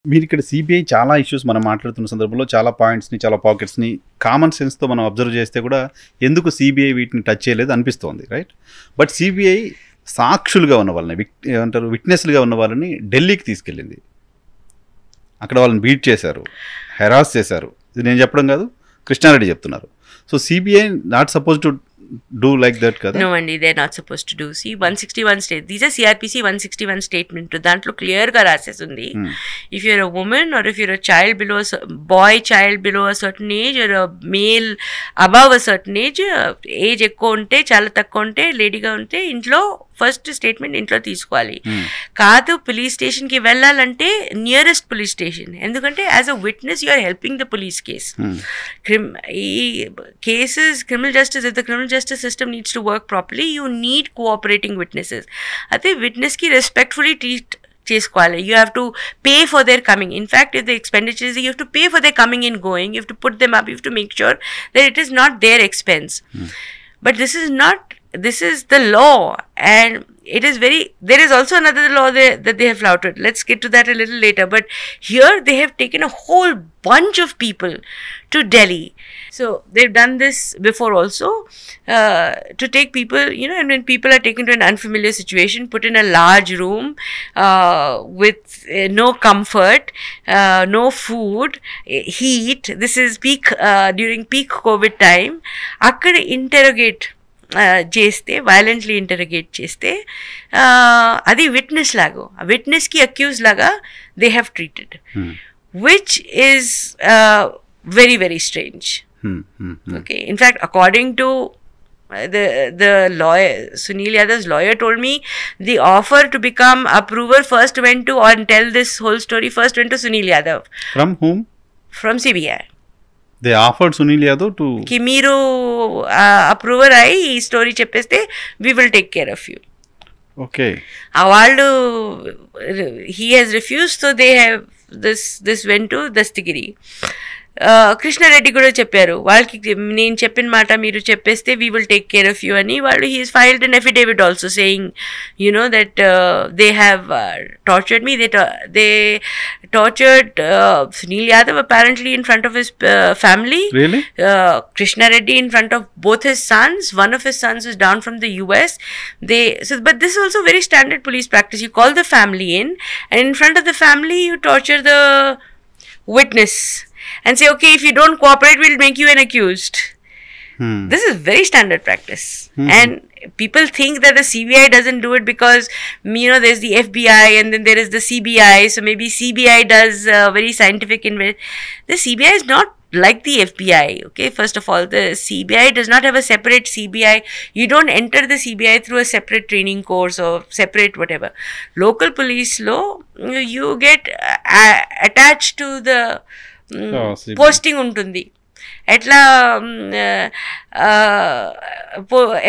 మీరు ఇక్కడ సిబిఐ చాలా ఇష్యూస్ మనం మాట్లాడుతున్న సందర్భంలో చాలా పాయింట్స్ని చాలా పాకెట్స్ని కామన్ సెన్స్తో మనం అబ్జర్వ్ చేస్తే కూడా ఎందుకు సిబిఐ వీటిని టచ్ చేయలేదు అనిపిస్తోంది, రైట్? బట్ సిబిఐ సాక్షులుగా ఉన్న వాళ్ళని ఏమంటారు విట్నెస్లుగా ఉన్న వాళ్ళని ఢిల్లీకి తీసుకెళ్ళింది. అక్కడ వాళ్ళని బీట్ చేశారు, హెరాస్ చేశారు. ఇది నేను చెప్పడం కాదు, కృష్ణారెడ్డి చెప్తున్నారు. So CBI not suppose to do like that kada? No, Andy, they're not supposed to do. See, 161 state. These are CRPC 161 statement. Dantlo clear ga rases undi. If you're a woman or if you're a child below child below a certain age, or a male above a certain age ekko unte chala takku unte lady ga unte intlo first statement ఇంట్లో తీసుకోవాలి. కాదు police స్టేషన్కి వెళ్ళాలంటే nearest police station. ఎందుకంటే as a witness you are helping the police case. ఈ cases criminal justice, if the criminal justice system needs to work properly you need cooperating witnesses. అయితే విట్నెస్కి respectfully treat చేసుకోవాలి. You have to pay for their coming. In fact if the expenditures you have to pay for their coming and going. You have to put them up. You have to make sure that it is not their expense. But this is the law, and it is there is also another law that they have flouted. Let's get to that a little later. But here they have taken a whole bunch of people to Delhi. So they've done this before also, to take people, and when people are taken to an unfamiliar situation, put in a large room with no comfort, no food, heat. This is during peak COVID time. Akkada interrogate చేస్తే, violently ఇంటరగేట్ చేస్తే, అది witness లాగా, విట్నెస్కి accuse లాగా they have treated, which is very very strange. Okay, in fact according to the lawyer, Sunil Yadav's lawyer told me the offer to become approver first went to, or tell this whole story first went to Sunil Yadav. From whom? From CBI. They offered Sunil Yadav to ki meeru approver ayi ee story cheppeste we will take care of you. Okay. Avallu he has refused, so they have this went to Dastigiri. Krishnareddy కూడా చెప్పారు, వాళ్ళకి నేను చెప్పిన మాట మీరు చెప్పేస్తే we will take care of you అని. వాళ్ళు he's filed an affidavit also saying that they have tortured me. They tortured Sunil Yadav apparently in front of his family. Really? Krishnareddy in front of both his sons. One of his sons is down from the US. But this is also very standard police practice. You call the family in, and in front of the family you torture the witness and say, okay, if you don't cooperate, we'll make you an accused. This is very standard practice. And people think that the CBI doesn't do it because, there's the FBI and then there is the CBI. So maybe CBI does very scientific The CBI is not like the FBI, okay? First of all, the CBI does not have a separate CBI. You don't enter the CBI through a separate training course or separate whatever. Local police law, you get attached to the posting ఉంటుంది. ఎట్లా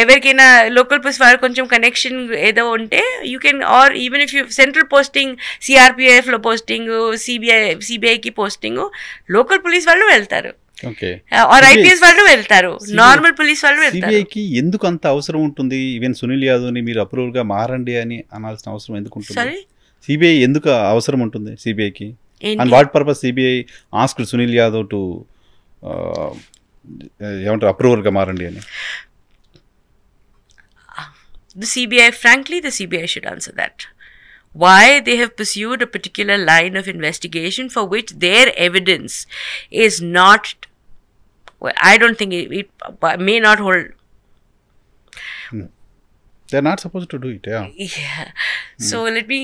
ఎవరికైనా local police వారు కొంచెం connection ఏదో ఉంటే you can, or even if you central posting, సిఆర్పిఎఫ్లో posting, సిబిఐకి posting, local police వాళ్ళు వెళ్తారు, ఆర్ ఐపీఎస్ వాళ్ళు వెళ్తారు, నార్మల్ పోలీస్ వాళ్ళు వెళ్తారు. సిబిఐకి ఎందుకు అంత అవసరం ఉంటుంది? ఈవెన్ సునీల్ యాదవ్ని మీరు అప్రూవల్ గా మారండి అని అనాల్సిన అవసరం ఎందుకు ఉంటుంది? సిబిఐ ఎందుకు అవసరం ఉంటుంది సిబిఐకి? And what purpose CBI asked Sunil Yadav to approval ga marandi ani? The CBI should answer that. Why they have pursued a particular line of investigation for which their evidence is not, I don't think it may not hold. They're not supposed to do it, yeah. So let me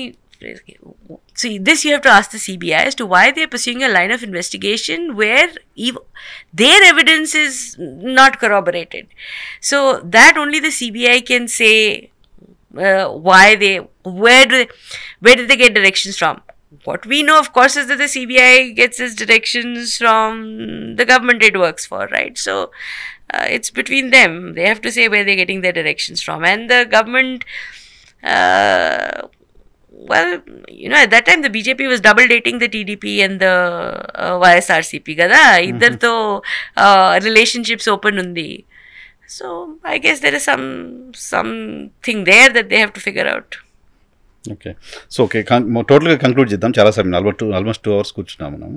see, this you have to ask the CBI as to why they are pursuing a line of investigation where their evidence is not corroborated. So that only the CBI can say where did they get directions from. What we know, of course, is that the CBI gets its directions from the government it works for, right? So it's between them. They have to say where they're getting their directions from. And the government, well, at that time the BJP was double dating the TDP and the YSRCP kada. Iddartho relationships open undi. So I guess there is something there that they have to figure out. Okay. So okay, టోటల్గా conclude చేద్దాం. చాలా సమయం almost 2 hours కూర్చున్నాం మనం.